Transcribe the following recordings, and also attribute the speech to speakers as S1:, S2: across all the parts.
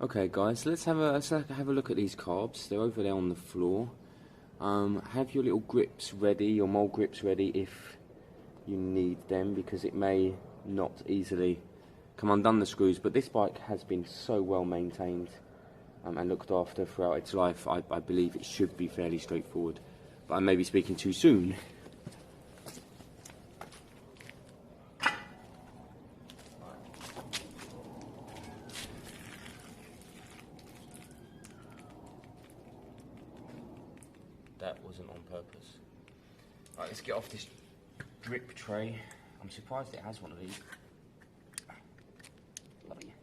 S1: Okay guys, let's have a look at these carbs. They're over there on the floor. Have your little grips ready, your mole grips ready if you need them, because it may not easily come undone, the screws. But this bike has been so well maintained and looked after throughout its life. I believe it should be fairly straightforward, but I may be speaking too soon. That wasn't on purpose. Right, let's get off this drip tray. I'm surprised it has one of these. Lovely.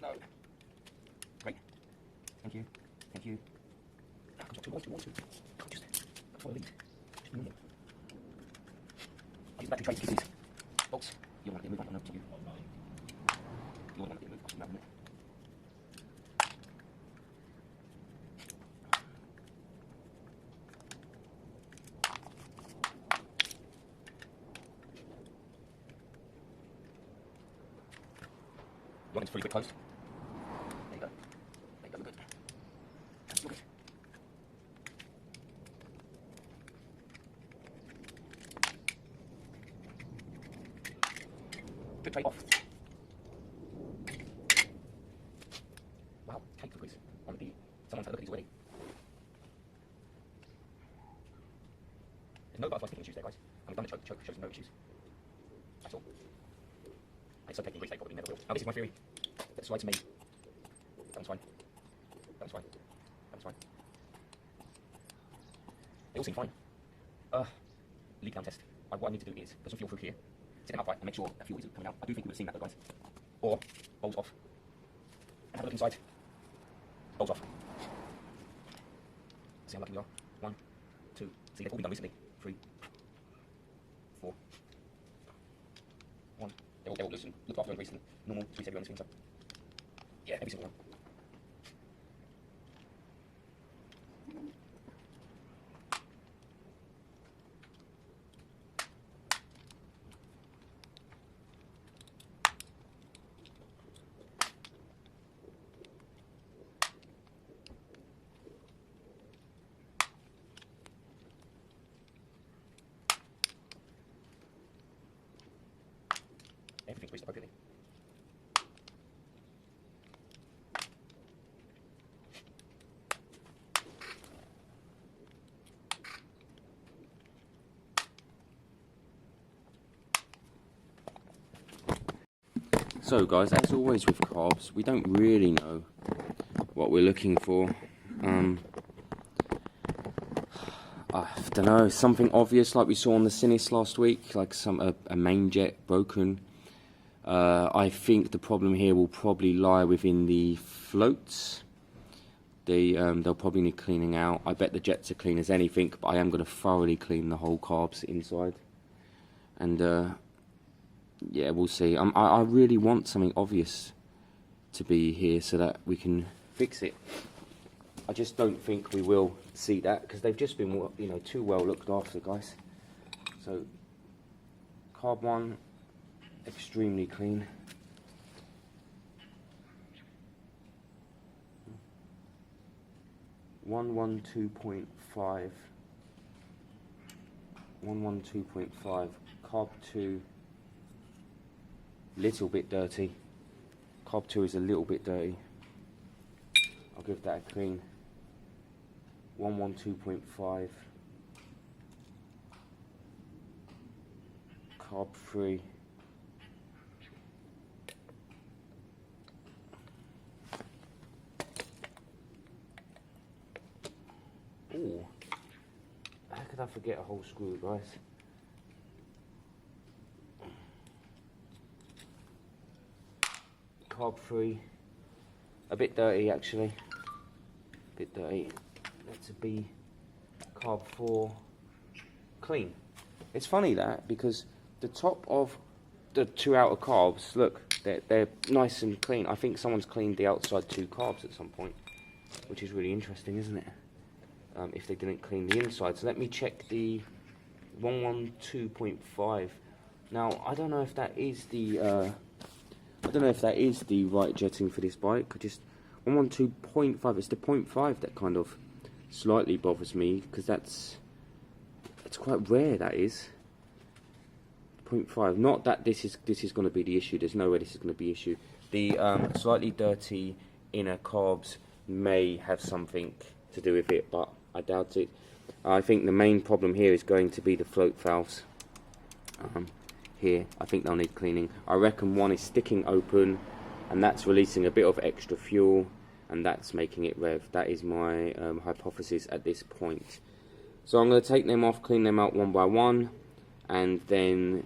S1: No. Great. Thank you. Thank you. One, two. Just follow these. Just move them. I'll use the battery tray to keep these bolts. You want to move on over to you. You want to move across the mountain. You want it to fully grip closed? There you go. There you go, we're good. That's good. Grip tray off. Wow, take the quiz on the someone's had a look at these already. There's no butterfly sticking issues there, guys. And we've done the choke shows no issues. That's all. It's so taking grease, they probably never will. Now this is my theory. That slides me. That one's fine. That one's fine. That one's fine. They all seem fine. Leak down test. What I need to do is put some fuel through here, sit them upright and make sure that fuel isn't coming out. I do think we would have seen that though, guys. Or bowls off. And have a look inside. Bowls off. See how lucky we are. 1, 2. See, they've all been done recently. 3, 4. 1. They're all loose and looked after and greased and normal grease everywhere on the screen, so yeah, every single one. Everything's greased appropriately. So guys, as always with carbs, we don't really know what we're looking for. I don't know, something obvious like we saw on the Sinis last week, like a main jet broken. I think the problem here will probably lie within the floats. They'll probably need cleaning out. I bet the jets are clean as anything, but I am going to thoroughly clean the whole carbs inside. And yeah, we'll see. I really want something obvious to be here so that we can fix it. I just don't think we will see that because they've just been, you know, too well looked after, guys. So, carb 1, extremely clean. One 112.5. 112.5. Carb 2. Little bit dirty. Carb 2 is a little bit dirty. I'll give that a clean. 112.5. Carb 3. Ooh. How could I forget a whole screw, guys? Carb 3. A bit dirty actually. A bit dirty. Let's be carb 4 clean. It's funny that, because the top of the 2 outer carbs, look, they're nice and clean. I think someone's cleaned the outside 2 carbs at some point, which is really interesting, isn't it? If they didn't clean the inside. So let me check the 112.5. Now I don't know if that is the right jetting for this bike. 112.5. It's the 0.5 that kind of slightly bothers me, because it's quite rare. That is 0.5. Not that this is going to be the issue. There's no way this is going to be the issue. The slightly dirty inner carbs may have something to do with it, but I doubt it. I think the main problem here is going to be the float valves. Here, I think they'll need cleaning. I reckon one is sticking open, and that's releasing a bit of extra fuel, and that's making it rev. That is my hypothesis at this point. So I'm going to take them off, clean them out one by one, and then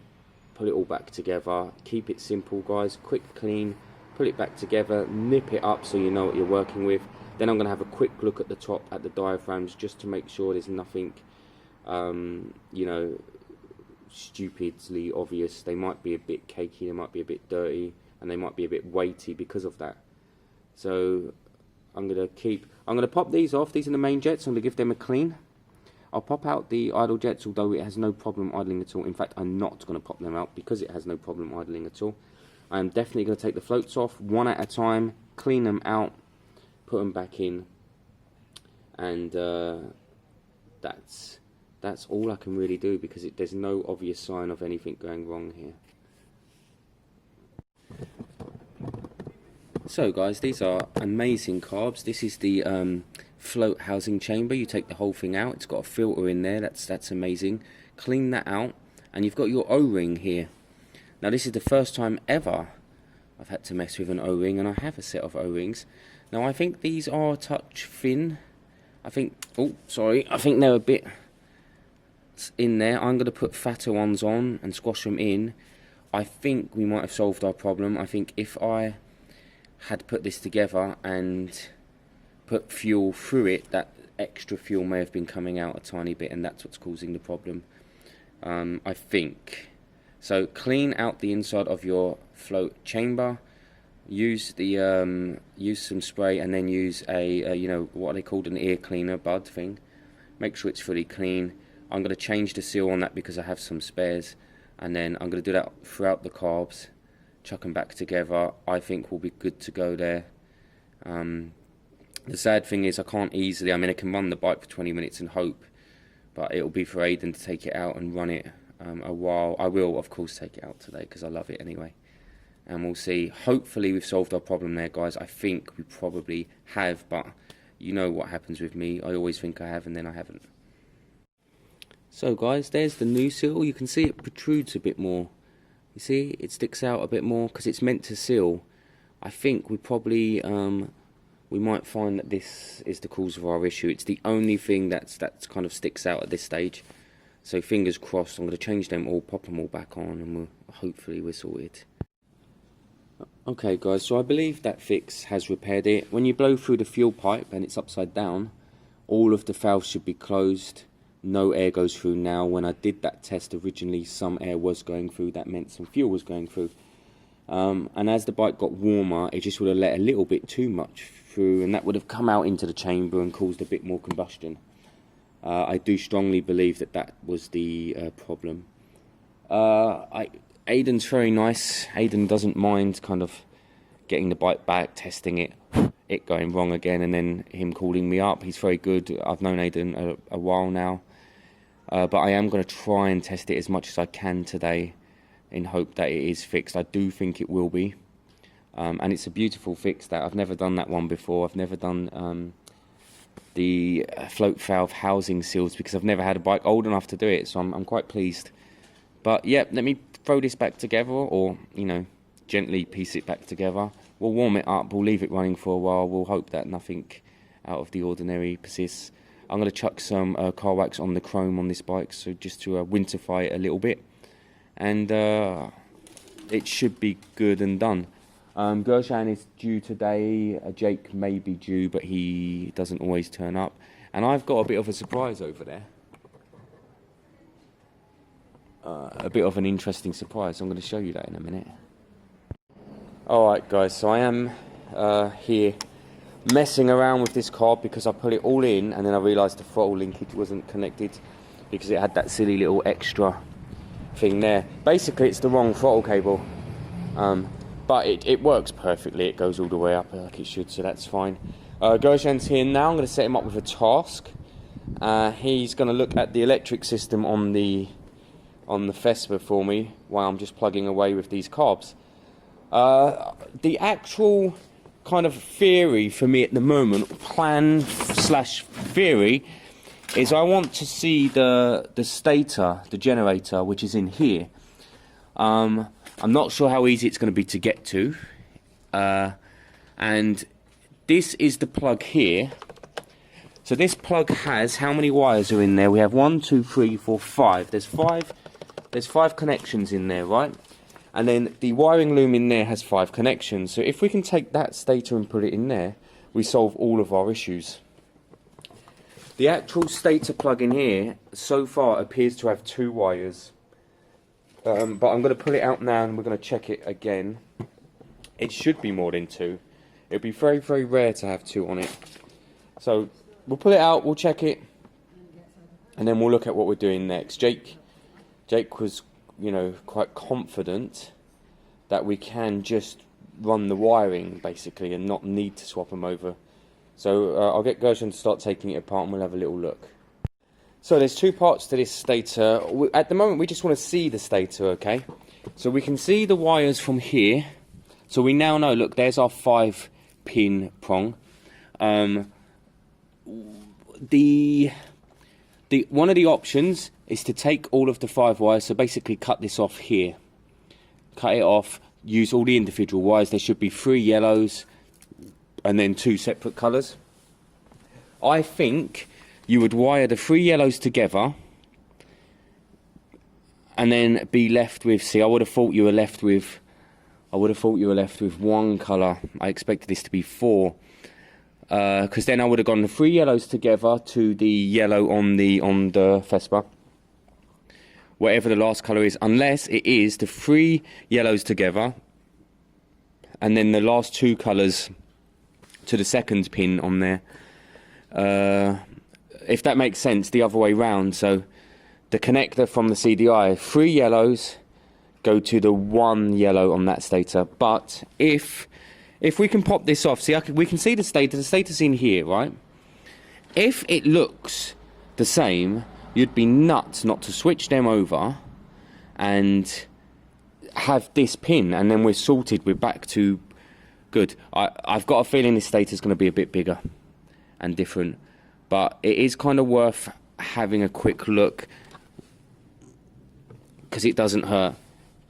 S1: put it all back together. Keep it simple, guys. Quick clean, put it back together, nip it up so you know what you're working with. Then I'm going to have a quick look at the top, at the diaphragms, just to make sure there's nothing, you know, stupidly obvious. They might be a bit cakey, they might be a bit dirty, and they might be a bit weighty because of that. So I'm going to pop these off. These are the main jets. I'm going to give them a clean. I'll pop out the idle jets, although it has no problem idling at all. In fact, I'm not going to pop them out because it has no problem idling at all. I'm definitely going to take the floats off one at a time, clean them out, put them back in, and that's all I can really do, because there's no obvious sign of anything going wrong here. So guys, these are amazing carbs. This is the float housing chamber. You take the whole thing out. It's got a filter in there. That's amazing. Clean that out, and you've got your O-ring here. Now this is the first time ever I've had to mess with an O-ring, and I have a set of O-rings. Now I think these are a touch thin. I think they're a bit in there. I'm going to put fatter ones on and squash them in. I think we might have solved our problem. I think if I had put this together and put fuel through it, that extra fuel may have been coming out a tiny bit, and that's what's causing the problem. I think. So clean out the inside of your float chamber. Use the use some spray, and then use a you know, what are they called, an ear cleaner bud thing. Make sure it's fully clean. I'm going to change the seal on that because I have some spares, and then I'm going to do that throughout the carbs. Chuck them back together. I think we'll be good to go there. The sad thing is I can't easily, I mean I can run the bike for 20 minutes and hope, but it'll be for Aidan to take it out and run it a while. I will of course take it out today because I love it anyway, and we'll see. Hopefully we've solved our problem there, guys. I think we probably have, but you know what happens with me. I always think I have and then I haven't. So guys, there's the new seal. You can see it protrudes a bit more. You see, it sticks out a bit more because it's meant to seal. I think we probably we might find that this is the cause of our issue. It's the only thing that's kind of sticks out at this stage. So fingers crossed. I'm going to change them all, pop them all back on, and hopefully we're sorted. Okay guys, so I believe that fix has repaired it. When you blow through the fuel pipe and it's upside down, all of the valves should be closed. No air goes through now. When I did that test originally, some air was going through. That meant some fuel was going through. And as the bike got warmer, it just would have let a little bit too much through, and that would have come out into the chamber and caused a bit more combustion. I do strongly believe that was the problem. Aidan's very nice. Aidan doesn't mind kind of getting the bike back, testing it going wrong again, and then him calling me up. He's very good. I've known Aidan a while now. But I am going to try and test it as much as I can today in hope that it is fixed. I do think it will be. And it's a beautiful fix. That I've never done that one before. I've never done the float valve housing seals because I've never had a bike old enough to do it. So I'm quite pleased. But yeah, let me throw this back together, or you know, gently piece it back together. We'll warm it up. We'll leave it running for a while. We'll hope that nothing out of the ordinary persists. I'm going to chuck some car wax on the chrome on this bike, so just to winterify it a little bit, and it should be good and done. Gershon is due today. Jake may be due, but he doesn't always turn up. And I've got a bit of a surprise over there. A bit of an interesting surprise. I'm going to show you that in a minute. Alright guys, so I am here messing around with this carb because I put it all in and then I realised the throttle linkage wasn't connected because it had that silly little extra thing there. Basically it's the wrong throttle cable, but it works perfectly. It goes all the way up like it should, so that's fine. Gershon's here now. I'm going to set him up with a task. He's going to look at the electric system on the Vespa for me while I'm just plugging away with these carbs. The actual kind of theory for me at the moment, plan slash theory, is I want to see the stator, the generator, which is in here. I'm not sure how easy it's going to be to get to. And this is the plug here. So this plug has, how many wires are in there? We have 1, 2, 3, 4, 5. There's five connections in there, right? And then the wiring loom in there has 5 connections. So if we can take that stator and put it in there, we solve all of our issues. The actual stator plug in here, so far, appears to have 2 wires. But I'm going to pull it out now and we're going to check it again. It should be more than 2. It would be very, very rare to have 2 on it. So we'll pull it out, we'll check it, and then we'll look at what we're doing next. Jake was, you know, quite confident that we can just run the wiring basically and not need to swap them over. So I'll get Gershon to start taking it apart and we'll have a little look. So there's 2 parts to this stator. At the moment we just want to see the stator, okay? So we can see the wires from here. So we now know, look, there's our 5-pin prong. One of the options is to take all of the 5 wires, so basically cut this off here. Cut it off, use all the individual wires. There should be 3 yellows and then 2 separate colours. I think you would wire the 3 yellows together and then be left with, see, I would have thought you were left with 1 colour. I expected this to be 4. Because then I would have gone the 3 yellows together to the yellow on the Vespa, whatever the last colour is, unless it is the 3 yellows together and then the last 2 colours to the 2nd pin on there. If that makes sense, the other way round. So the connector from the CDI, 3 yellows go to the 1 yellow on that stator. But if we can pop this off, see, we can see the stator's in here, right? If it looks the same, you'd be nuts not to switch them over and have this pin, and then we're sorted, we're back to good. I've got a feeling this stator's going to be a bit bigger and different, but it is kind of worth having a quick look because it doesn't hurt.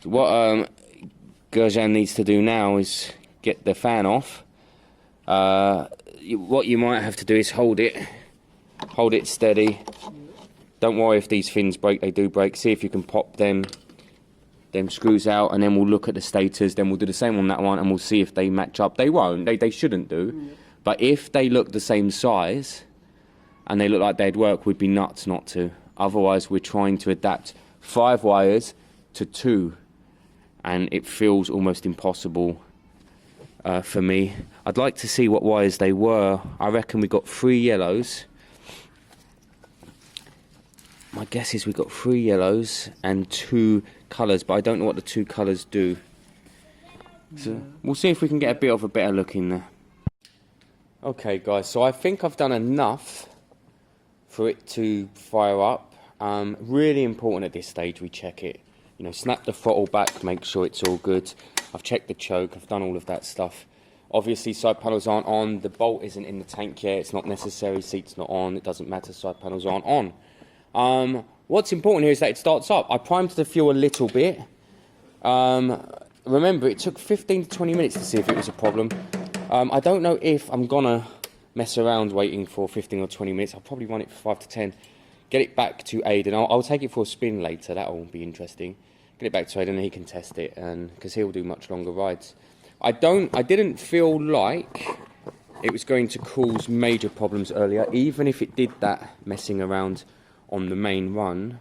S1: What Gershon needs to do now is get the fan off. What you might have to do is hold it steady. Don't worry if these fins break, they do break. See if you can pop them screws out, and then we'll look at the stators. Then we'll do the same on that one, and we'll see if they match up. They won't, they shouldn't do. But if they look the same size and they look like they'd work, we'd be nuts not to. Otherwise we're trying to adapt 5 wires to 2, and it feels almost impossible for me. I'd like to see what wires they were. I reckon we got 3 yellows. My guess is we got 3 yellows and 2 colours, but I don't know what the 2 colours do. So we'll see if we can get a bit of a better look in there. Okay guys, so I think I've done enough for it to fire up. Really important at this stage we check it. You know, snap the throttle back, make sure it's all good. I've checked the choke, I've done all of that stuff. Obviously side panels aren't on, the bolt isn't in the tank yet, it's not necessary, seat's not on, it doesn't matter, side panels aren't on. What's important here is that it starts up. I primed the fuel a little bit. Remember, it took 15 to 20 minutes to see if it was a problem. I don't know if I'm gonna mess around waiting for 15 or 20 minutes. I'll probably run it for 5 to 10. Get it back to Aidan. I'll take it for a spin later, that'll be interesting. Get it back to Aidan and he can test it, and because he'll do much longer rides. I didn't feel like it was going to cause major problems earlier, even if it did that messing around on the main run.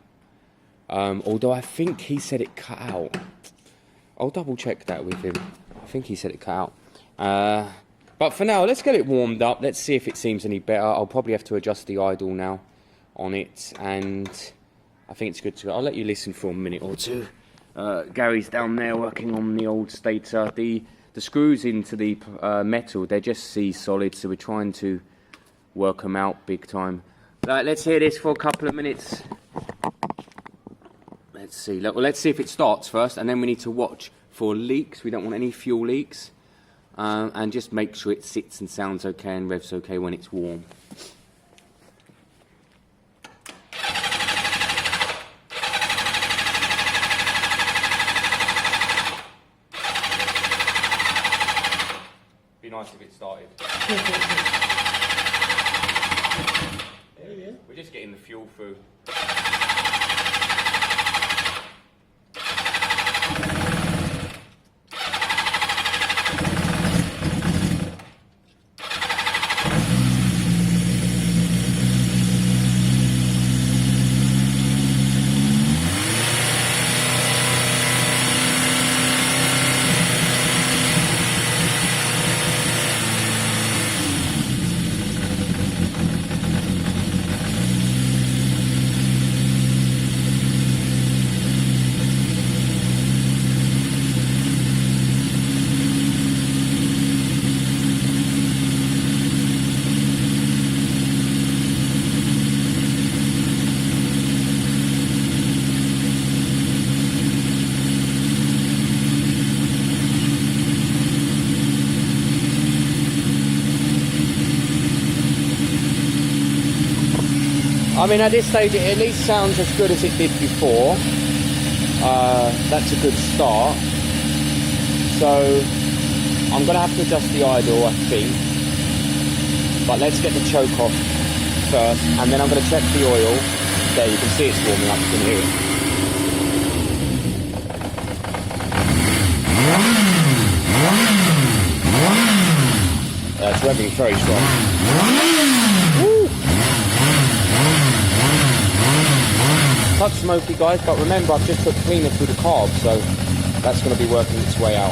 S1: Although I think he said it cut out. I'll double check that with him. I think he said it cut out. But for now, let's get it warmed up. Let's see if it seems any better. I'll probably have to adjust the idle now on it, and I think it's good to go. I'll let you listen for a minute or two. Gary's down there working on the old stator. The screws into the metal, they're just C-solid, so we're trying to work them out big time. Right, let's hear this for a couple of minutes. Let's see. Well, let's see if it starts first, and then we need to watch for leaks. We don't want any fuel leaks. And just make sure it sits and sounds okay and revs okay when it's warm. Be nice if it started. We're just getting the fuel through. I mean, at this stage, it at least sounds as good as it did before. That's a good start. So, I'm going to have to adjust the idle, I think. But let's get the choke off first, and then I'm going to check the oil. There, you can see it's warming up, you can hear it. It's revving very strong. Woo! Touch smoky, guys, but remember I've just put cleaner through the carb, so that's going to be working its way out.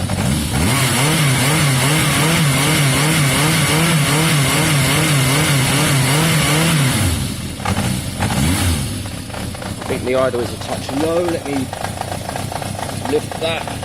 S1: I think the idle is a touch low. Let me lift that.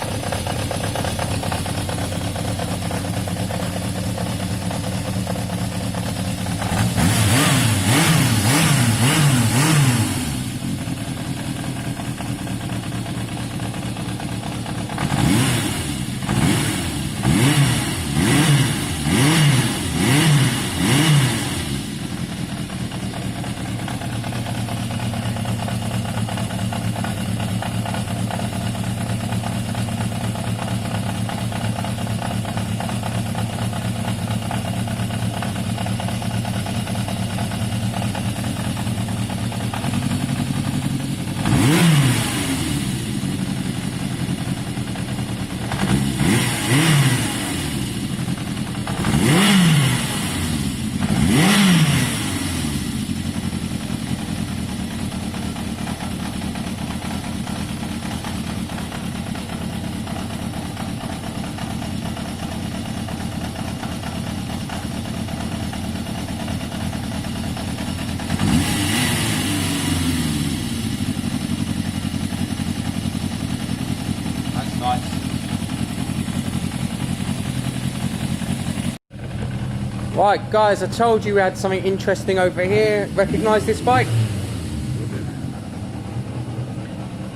S1: Right guys, I told you we had something interesting over here. Recognise this bike?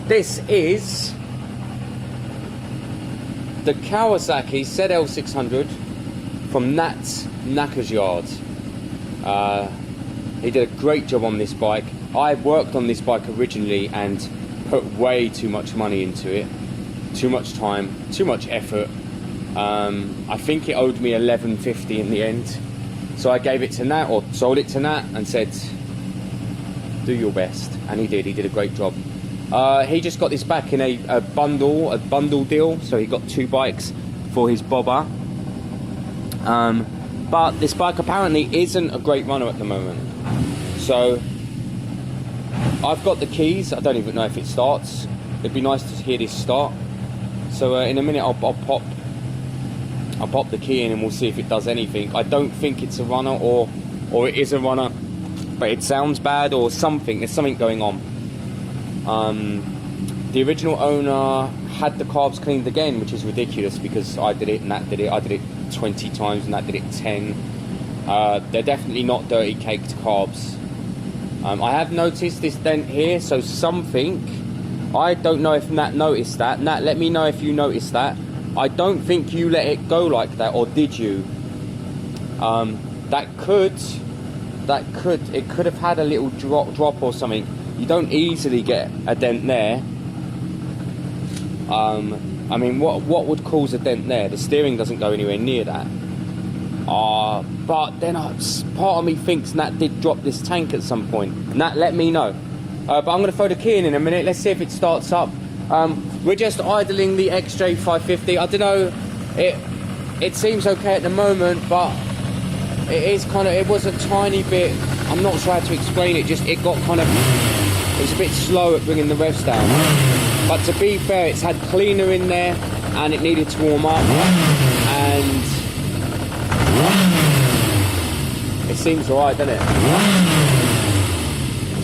S1: This is the Kawasaki ZL600 from Nat's Knacker's Yard. He did a great job on this bike. I worked on this bike originally and put way too much money into it. Too much time, too much effort. I think it owed me $11.50 in the end. So I gave it to Nat, or sold it to Nat, and said, do your best. And he did a great job. He just got this back in a bundle deal, so he got two bikes. for his bobber. But this bike apparently isn't a great runner at the moment. So I've got the keys. I don't even know if it starts. It'd be nice to hear this start. So in a minute I'll pop the key in and we'll see if it does anything. I don't think it's a runner, or it is a runner, but it sounds bad or something. There's something going on. The original owner had the carbs cleaned again, which is ridiculous because I did it and that did it. I did it 20 times and that did it 10. They're definitely not dirty caked carbs. I have noticed this dent here, so something, I don't know if Nat noticed that. Nat, let me know if you noticed that. I don't think you let it go like that, or did you? It could have had a little drop or something. You don't easily get a dent there. I mean, what would cause a dent there? The steering doesn't go anywhere near that. But then part of me thinks Nat did drop this tank at some point. Nat, let me know. But I'm going to throw the key in a minute. Let's see if it starts up. We're just idling the XJ550. I don't know. It seems okay at the moment, but it was a tiny bit. I'm not sure how to explain it. It got kind of. It was a bit slow at bringing the revs down. But to be fair, it's had cleaner in there, and it needed to warm up, and it seems alright, doesn't it?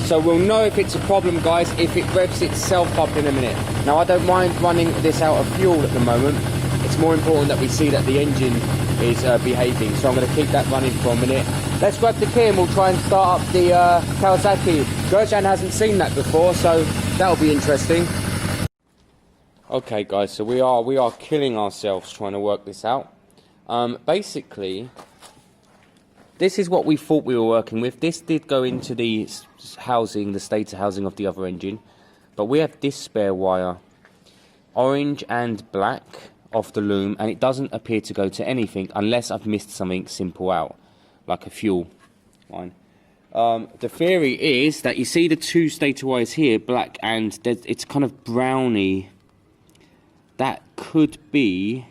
S1: So we'll know if it's a problem, guys, if it revs itself up in a minute. Now, I don't mind running this out of fuel at the moment. It's more important that we see that the engine is behaving. So I'm going to keep that running for a minute. Let's grab the key and we'll try and start up the Kawasaki. Gerjan hasn't seen that before, so that'll be interesting. Okay, guys, so we are killing ourselves trying to work this out. Basically, this is what we thought we were working with. This did go into the housing, the stator housing of the other engine, but we have this spare wire, orange and black, off the loom, and it doesn't appear to go to anything unless I've missed something simple out, like a fuel line. The theory is that you see the two stator wires here, black and it's kind of browny. That could be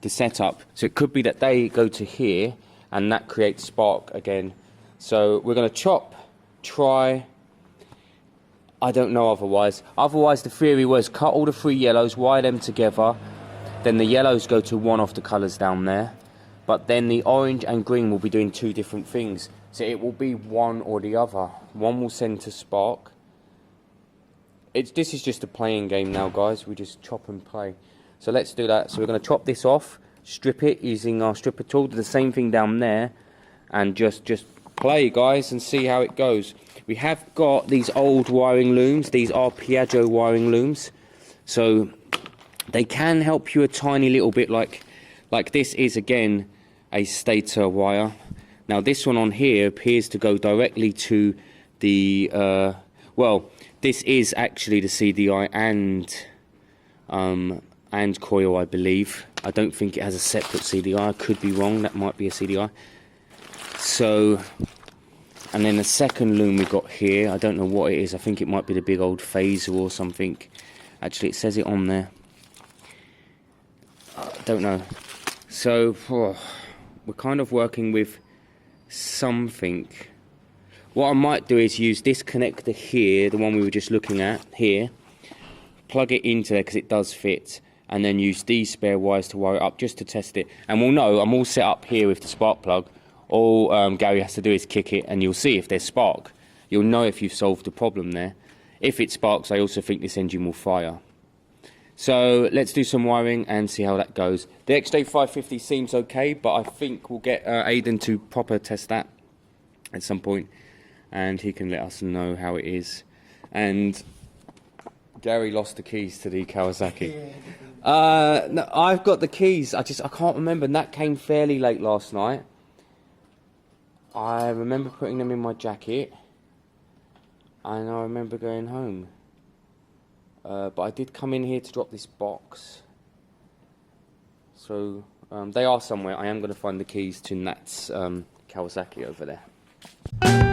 S1: the setup. So it could be that they go to here and that creates spark again. So we're going to try, I don't know otherwise. Otherwise the theory was cut all the three yellows, wire them together, then the yellows go to one of the colours down there, but then the orange and green will be doing two different things. So it will be one or the other. One will send to spark. This is just a playing game now, guys. We just chop and play. So let's do that. So we're going to chop this off, strip it using our stripper tool, do the same thing down there, and just play, guys, and see how it goes. We have got these old wiring looms. These are Piaggio wiring looms, so they can help you a tiny little bit. Like this is again a stator wire. Now this one on here appears to go directly to the well, this is actually the CDI and coil, I believe. I don't think it has a separate CDI. I could be wrong. That might be a CDI. So, and then the second loom we got here, I don't know what it is. I think it might be the big old phaser or something. Actually, it says it on there. I don't know. So, we're kind of working with something. What I might do is use this connector here, the one we were just looking at here, plug it into there because it does fit, and then use these spare wires to wire it up just to test it. And we'll know, I'm all set up here with the spark plug. All Gary has to do is kick it and you'll see if there's spark. You'll know if you've solved the problem there. If it sparks, I also think this engine will fire. So let's do some wiring and see how that goes. The XJ550 seems okay, but I think we'll get Aidan to proper test that at some point, and he can let us know how it is. And Gary lost the keys to the Kawasaki. No, I've got the keys. I can't remember. And that came fairly late last night. I remember putting them in my jacket, and I remember going home. But I did come in here to drop this box. So they are somewhere. I am going to find the keys to Nat's Kawasaki over there.